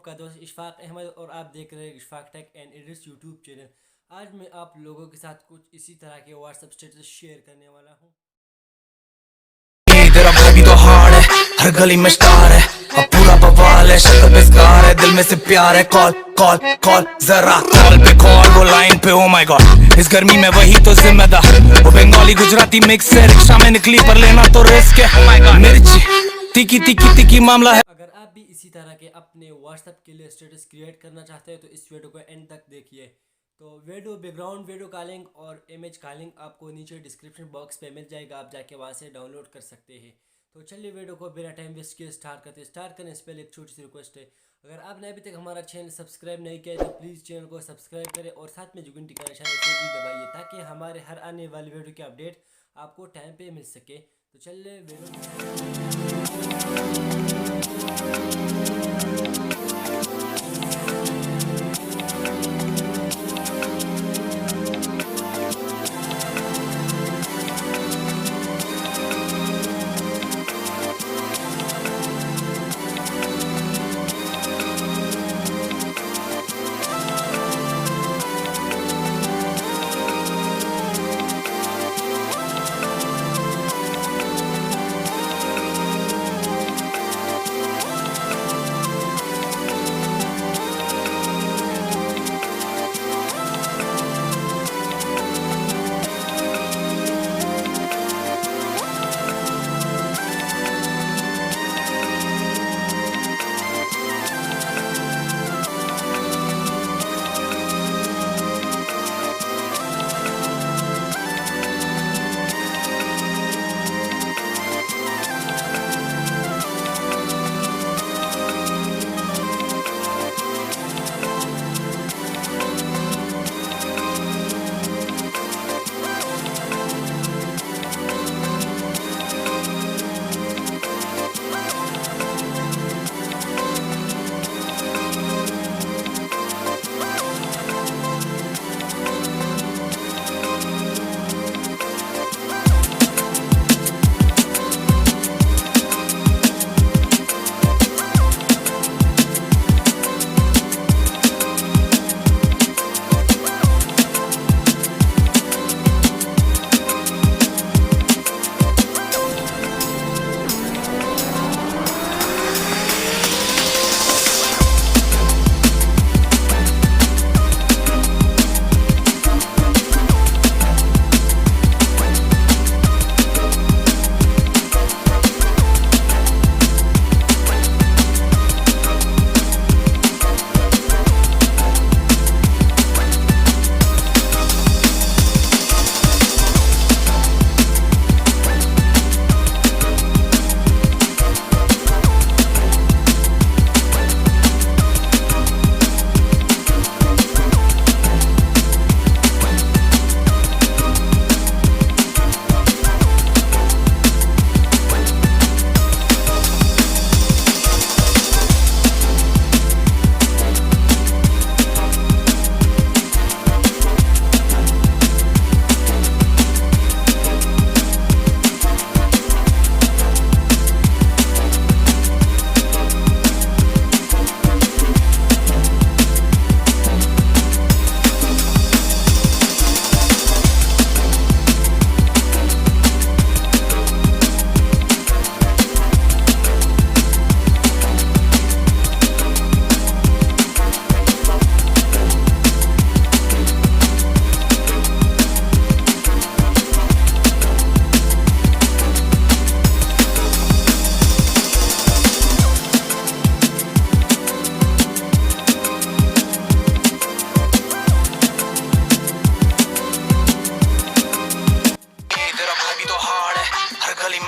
आपका दोस्त इशफाक अहमद और आप देख रहे हैं Ishfaq tech and edits YouTube channel. आज मैं आप लोगों के साथ कुछ इसी तरह के व्हाट्सएप स्टेटस शेयर करने वाला हूँ। तेरा भाई भी तो हार्ड है, हर गली में स्टार है, अब पूरा बवाल है, शक्ल पे स्कार है, दिल में से प्यार है। कॉल कॉल कॉल जरा कॉल पे कॉल, वो लाइन पे ओ माय गॉड, इस गर्मी में वही तो जिम्मेदार। वो बंगाली गुजराती मिक्स है, रिक्शा में निकली पर लेना तो रिस्क है। ओ माय गॉड, मिर्ची तीखी तीखी तीखी मामला है। अगर आप भी इसी तरह के अपने व्हाट्सएप के लिए स्टेटस क्रिएट करना चाहते हैं तो इस वीडियो को एंड तक देखिए। तो वीडियो बैकग्राउंड वीडियो का लिंक और इमेज का लिंक आपको नीचे डिस्क्रिप्शन बॉक्स पे मिल जाएगा, आप जाके वहाँ से डाउनलोड कर सकते हैं। तो चलिए वीडियो को बिना टाइम वेस्ट किए स्टार्ट करने से पहले एक छोटी सी रिक्वेस्ट है, अगर आपने अभी तक हमारा चैनल सब्सक्राइब नहीं किया है तो प्लीज़ चैनल को सब्सक्राइब करें और साथ में जो घंटी का निशान है उसे भी दबाइए ताकि हमारे हर आने वाली वीडियो की अपडेट आपको टाइम पे मिल सके। तो चलिए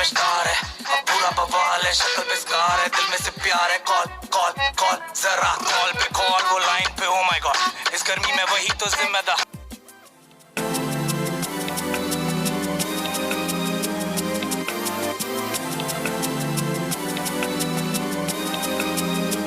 स्टार है, अब पूरा बवाल है, शक्ल पे स्कार है, दिल में से प्यार है। कॉल कॉल कॉल जरा कॉल पे कॉल, वो लाइन पे ओ माय गॉड, इस गर्मी में वही तो जिम्मेदार।